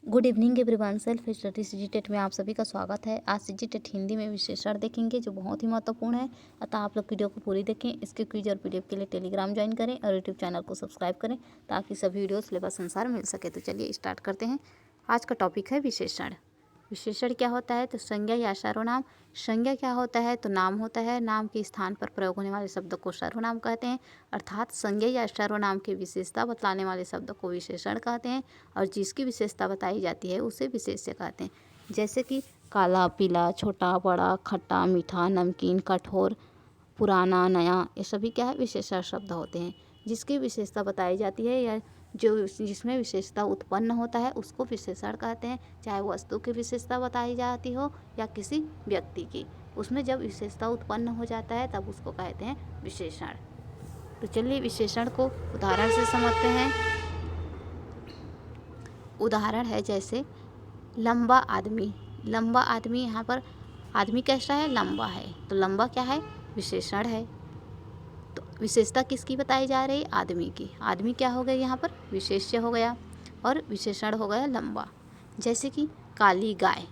Good evening everyone. Self study CG TET में आप सभी का स्वागत है। आज सीजीटेट हिंदी में विशेषण देखेंगे जो बहुत ही महत्वपूर्ण है, अतः आप लोग वीडियो को पूरी देखें। इसके क्विज और पीडीएफ के लिए टेलीग्राम ज्वाइन करें और यूट्यूब चैनल को सब्सक्राइब करें ताकि सभी वीडियो सिलेबस अनुसार मिल सके। तो चलिए स्टार्ट करते हैं। आज का टॉपिक है विशेषण। विशेषण क्या होता है? तो संज्ञा या सर्वनाम। संज्ञा क्या होता है? तो नाम होता है। नाम के स्थान पर प्रयोग होने वाले शब्द को सर्वनाम कहते हैं, अर्थात संज्ञा या सर्वनाम की विशेषता बतलाने वाले शब्द को विशेषण कहते हैं और जिसकी विशेषता बताई जाती है उसे विशेष्य कहते हैं। जैसे कि काला, पीला, छोटा, बड़ा, खट्टा, मीठा, नमकीन, कठोर, पुराना, नया, ये सभी क्या है? विशेषण शब्द होते हैं। जिसकी विशेषता बताई जाती है या जो जिसमें विशेषता उत्पन्न होता है उसको विशेषण कहते हैं। चाहे वस्तु की विशेषता बताई जाती हो या किसी व्यक्ति की, उसमें जब विशेषता उत्पन्न हो जाता है तब उसको कहते हैं विशेषण। तो चलिए विशेषण को उदाहरण से समझते हैं। उदाहरण है जैसे लंबा आदमी। लंबा आदमी, यहाँ पर आदमी कैसा है? लंबा है, तो लंबा क्या है? विशेषण है। तो विशेषता किसकी बताई जा रही है? आदमी की। आदमी क्या हो गया? यहाँ पर विशेष्य हो गया और विशेषण हो गया लंबा। जैसे कि काली गाय।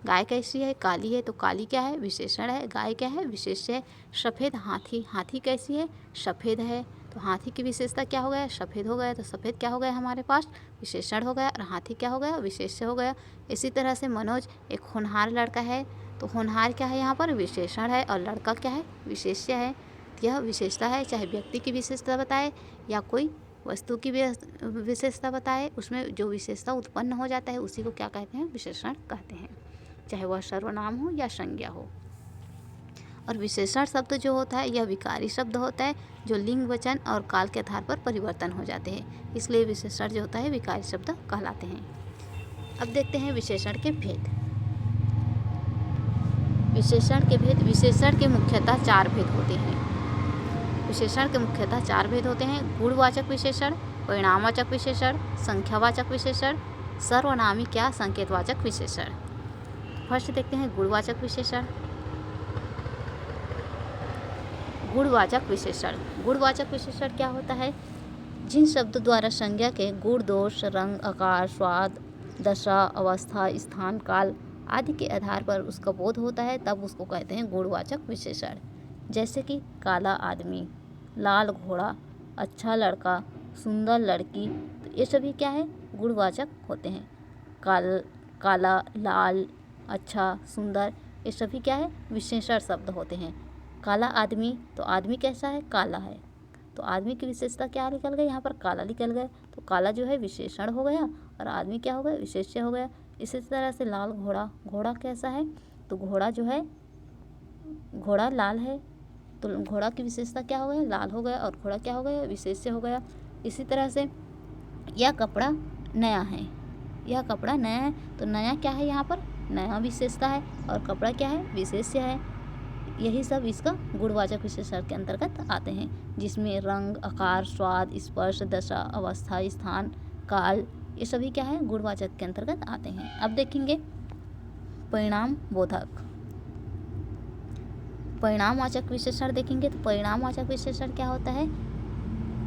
गाय कैसी है? काली है, तो काली क्या है? विशेषण है। गाय क्या है? विशेष्य है। सफ़ेद हाथी। हाथी कैसी है? सफ़ेद है, तो हाथी की विशेषता क्या हो गया? सफ़ेद हो गया, तो सफ़ेद क्या हो गया हमारे पास? विशेषण हो गया और हाथी क्या हो गया? विशेष्य हो गया। इसी तरह से मनोज एक होनहार लड़का है, तो होनहार क्या है? यहाँ पर विशेषण है और लड़का क्या है? विशेष्य है। यह विशेषता है, चाहे व्यक्ति की विशेषता बताए या कोई वस्तु की विशेषता बताए, उसमें जो विशेषता उत्पन्न हो जाता है उसी को क्या कहते हैं? विशेषण कहते हैं, चाहे वह सर्वनाम हो या संज्ञा हो। और विशेषण शब्द जो होता है यह विकारी शब्द होता है जो लिंग, वचन और काल के आधार पर परिवर्तन हो जाते हैं, इसलिए विशेषण जो होता है विकारी शब्द कहलाते हैं। अब देखते हैं विशेषण के भेद। विशेषण के भेद। विशेषण के मुख्यतः 4 भेद होते हैं। विशेषण के मुख्यतः 4 भेद होते हैं: गुणवाचक विशेषण, परिणामवाचक विशेषण, संख्यावाचक विशेषण, सर्वनामी क्या संकेतवाचक विशेषण। फर्स्ट देखते हैं गुणवाचक विशेषण। गुणवाचक विशेषण। गुणवाचक विशेषण क्या होता है? जिन शब्द द्वारा संज्ञा के गुण, दोष, रंग, आकार, स्वाद, दशा, अवस्था, स्थान, काल आदि के आधार पर उसका बोध होता है तब उसको कहते हैं गुणवाचक विशेषण। जैसे कि काला आदमी, लाल घोड़ा, अच्छा लड़का, सुंदर लड़की, तो ये सभी क्या है? गुणवाचक होते हैं। काला, लाल, अच्छा, सुंदर, ये सभी क्या है? विशेषण शब्द होते हैं। काला आदमी, तो आदमी कैसा है? काला है, तो आदमी की विशेषता क्या निकल गई? यहाँ पर काला निकल गया, तो काला जो है विशेषण हो गया और आदमी क्या हो गया? विशेष्य हो गया। इसी तरह से लाल घोड़ा। घोड़ा कैसा है? तो घोड़ा जो है, घोड़ा लाल है, तो घोड़ा की विशेषता क्या हो गया? लाल हो गया और घोड़ा क्या हो गया? विशेष्य हो गया। इसी तरह से यह कपड़ा नया है। यह कपड़ा नया है, तो नया क्या है? यहाँ पर नया विशेषता है और कपड़ा क्या है? विशेष्य है। यही सब इसका गुणवाचक विशेषण के अंतर्गत आते हैं, जिसमें रंग, आकार, स्वाद, स्पर्श, दशा, अवस्था, स्थान, काल, ये सभी क्या है? गुणवाचक के अंतर्गत आते हैं। अब देखेंगे परिणाम बोधक। परिणामवाचक विशेषण देखेंगे तो परिणामवाचक विशेषण क्या होता है?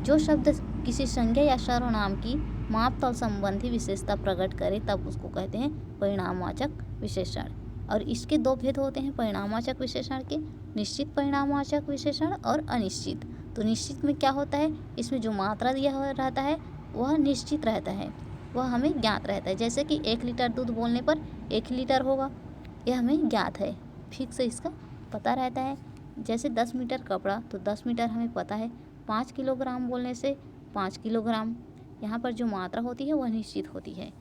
जो शब्द किसी संज्ञा या सर्वनाम की मापतल संबंधी विशेषता प्रकट करे तब उसको कहते हैं परिणामवाचक विशेषण। और इसके 2 भेद होते हैं परिणामवाचक विशेषण के: निश्चित परिणामवाचक विशेषण और अनिश्चित। तो निश्चित में क्या होता है? इसमें जो मात्रा दिया रहता है वह निश्चित रहता है, वह हमें ज्ञात रहता है। जैसे कि 1 लीटर दूध बोलने पर 1 लीटर होगा, यह हमें ज्ञात है, फिक्स इसका पता रहता है। जैसे 10 मीटर कपड़ा, तो 10 मीटर हमें पता है। 5 किलोग्राम बोलने से 5 किलोग्राम, यहाँ पर जो मात्रा होती है वह निश्चित होती है।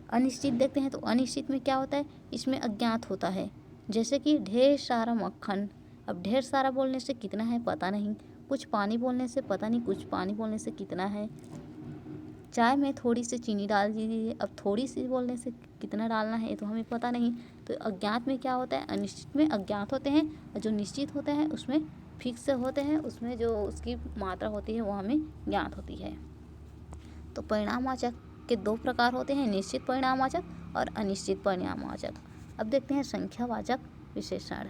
अनिश्चित देखते हैं तो अनिश्चित में क्या होता है? इसमें अज्ञात होता है। जैसे कि ढेर सारा मक्खन। अब ढेर सारा बोलने से कितना है पता नहीं, कुछ पानी बोलने से पता नहीं कुछ पानी बोलने से कितना है। चाय में थोड़ी सी चीनी डाल दीजिए, अब थोड़ी सी बोलने से कितना डालना है ये तो हमें पता नहीं। तो अज्ञात में क्या होता है? अनिश्चित में अज्ञात होते हैं और जो निश्चित होते हैं उसमें फिक्स होते हैं, उसमें जो उसकी मात्रा होती है वो हमें ज्ञात होती है। तो परिणामवाचक के 2 प्रकार होते हैं: निश्चित परिणामवाचक और अनिश्चित परिणामवाचक। अब देखते हैं संख्यावाचक विशेषण।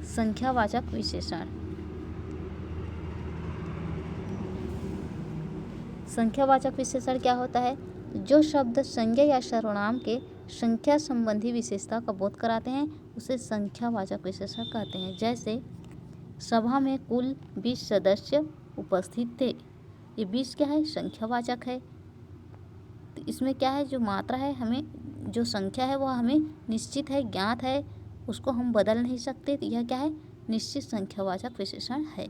संख्यावाचक विशेषण। संख्यावाचक विशेषण क्या होता है? जो शब्द संज्ञा या सर्वनाम के संख्या संबंधी विशेषता का बोध कराते हैं उसे संख्यावाचक विशेषण कहते हैं। जैसे सभा में कुल 20 सदस्य उपस्थित थे। ये 20 क्या है? संख्यावाचक है। तो इसमें क्या है, जो मात्रा है, हमें जो संख्या है वह हमें निश्चित है, ज्ञात है, उसको हम बदल नहीं सकते। तो यह क्या है? निश्चित संख्यावाचक विशेषण है।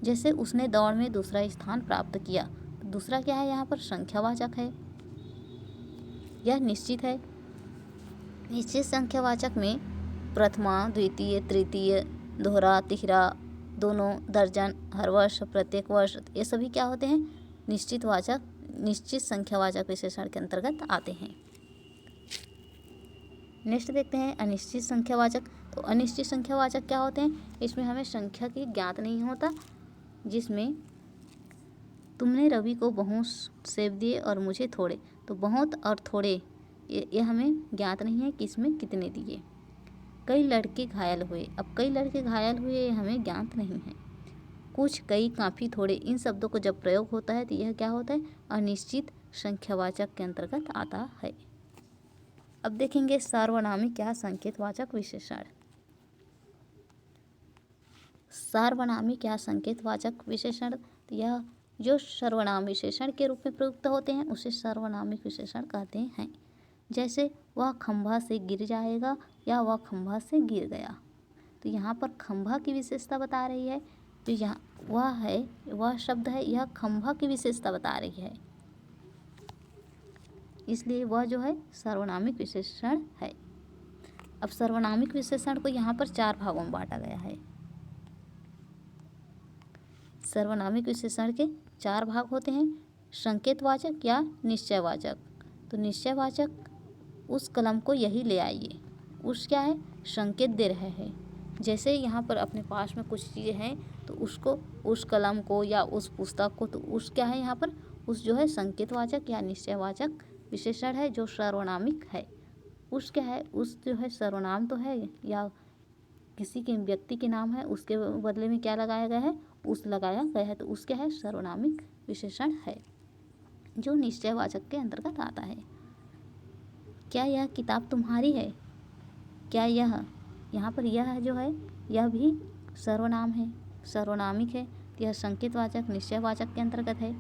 जैसे उसने दौड़ में दूसरा स्थान प्राप्त किया। तो दूसरा क्या है? यहाँ पर संख्यावाचक है, यह निश्चित है। निश्चित संख्यावाचक में प्रथमा, द्वितीय, तृतीय, दोहरा, तिहरा, दोनों, दर्जन, हर वर्ष, प्रत्येक वर्ष, ये सभी क्या होते हैं? निश्चित संख्यावाचक विशेषण के अंतर्गत आते हैं। नेक्स्ट देखते हैं अनिश्चित संख्यावाचक। तो अनिश्चित संख्यावाचक क्या होते हैं? इसमें हमें संख्या की ज्ञात नहीं होता। जिसमें तुमने रवि को बहुत सेब दिए और मुझे थोड़े। तो बहुत और थोड़े ये हमें ज्ञात नहीं है कि इसमें कितने दिए। कई लड़के घायल हुए। अब कई लड़के घायल हुए ये हमें ज्ञात नहीं है। कुछ, कई, काफ़ी, थोड़े, इन शब्दों को जब प्रयोग होता है तो यह क्या होता है? अनिश्चित संख्यावाचक के अंतर्गत आता है। अब देखेंगे सार्वनामिक या संकेतवाचक विशेषण। सार्वनामिक या संकेतवाचक विशेषण, यह जो सर्वनाम विशेषण के रूप में प्रयुक्त होते हैं उसे सार्वनामिक विशेषण कहते हैं। जैसे वह खंभा से गिर जाएगा या वह खंभा से गिर गया। तो यहाँ पर खंभा की विशेषता बता रही है। तो यहाँ वह शब्द है, यह खंभा की विशेषता बता रही है, इसलिए वह जो है सर्वनामिक विशेषण है। अब सर्वनामिक विशेषण को यहाँ पर 4 भागों में बांटा गया है। सर्वनामिक विशेषण के 4 भाग होते हैं, संकेतवाचक या निश्चयवाचक। तो निश्चयवाचक, उस कलम को यही ले आइए, उस क्या है? संकेत दे रहे हैं। जैसे यहाँ पर अपने पास में कुछ चीज़ें हैं तो उसको, उस कलम को या उस पुस्तक को, तो उस क्या है यहाँ पर? उस जो है संकेतवाचक या निश्चयवाचक विशेषण है जो सर्वनामिक है। उस क्या है? उस जो है सर्वनाम तो है या किसी के व्यक्ति के नाम है, उसके बदले में क्या लगाया गया है? उस लगाया गया है। तो उस क्या है? सर्वनामिक विशेषण है जो निश्चयवाचक के अंतर्गत आता है। क्या यह किताब तुम्हारी है? क्या यह, यहाँ पर यह जो है यह भी सर्वनाम है, सर्वनामिक है। यह संकेतवाचक निश्चयवाचक के अंतर्गत है।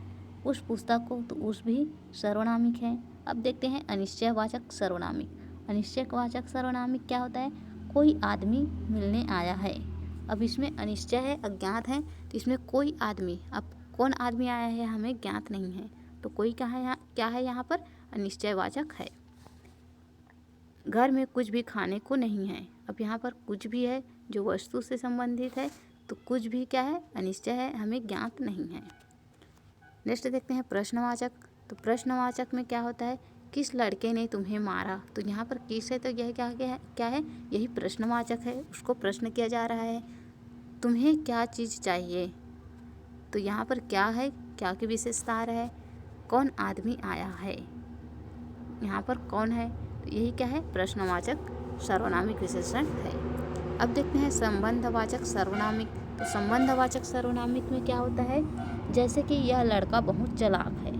उस पुस्तक को, तो उस भी सर्वनामिक है। अब देखते हैं अनिश्चयवाचक सर्वनामिक। अनिश्चयवाचक सर्वनामिक क्या होता है? कोई आदमी मिलने आया है। अब इसमें अनिश्चय है, अज्ञात है, तो इसमें कोई आदमी, अब कौन आदमी आया है हमें ज्ञात नहीं है। तो कोई क्या है यहाँ पर? अनिश्चयवाचक है। घर में कुछ भी खाने को नहीं है। अब यहाँ पर कुछ भी है जो वस्तु से संबंधित है, तो कुछ भी क्या है? अनिश्चय है, हमें ज्ञात नहीं है। नेक्स्ट देखते हैं प्रश्नवाचक। तो प्रश्नवाचक में क्या होता है? किस लड़के ने तुम्हें मारा? तो यहाँ पर किस है, तो यह क्या है? यही प्रश्नवाचक है, उसको प्रश्न किया जा रहा है। तुम्हें क्या चीज़ चाहिए? तो यहाँ पर क्या है? क्या की विशेषता आ रहा है? कौन आदमी आया है? यहाँ पर कौन है? तो यही क्या है? प्रश्नवाचक सर्वनामिक विशेषण है। अब देखते हैं संबंधवाचक सर्वनामिक। तो संबंधवाचक सर्वनामिक में क्या होता है? जैसे कि यह लड़का बहुत चालाक है,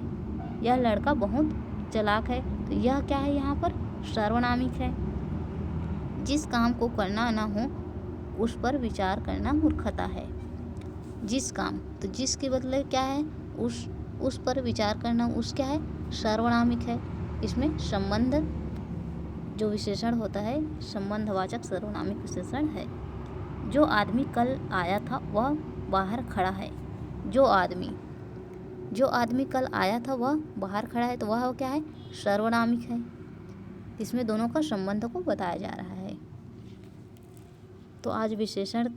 यह लड़का बहुत चालाक है। तो यह क्या है? यहाँ पर सर्वनामिक है। जिस काम को करना ना हो उस पर विचार करना मूर्खता है। जिस काम, तो जिस के बदले क्या है? उस पर विचार करना, उस क्या है? सर्वनामिक है। इसमें संबंध जो विशेषण होता है संबंधवाचक सर्वनामिक विशेषण है। जो आदमी कल आया था वह बाहर खड़ा है। जो आदमी कल आया था वह बाहर खड़ा है, तो वह क्या है? सर्वनामिक है। इसमें दोनों का संबंध को बताया जा रहा है। तो आज विशेषण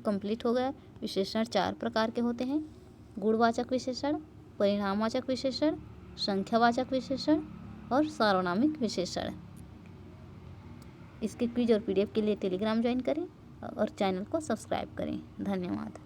कंप्लीट हो गया। विशेषण 4 प्रकार के होते हैं, गुणवाचक विशेषण, परिणामवाचक विशेषण, संख्यावाचक विशेषण और सार्वनामिक विशेषण। इसके क्विज और PDF के लिए टेलीग्राम ज्वाइन करें और चैनल को सब्सक्राइब करें। धन्यवाद।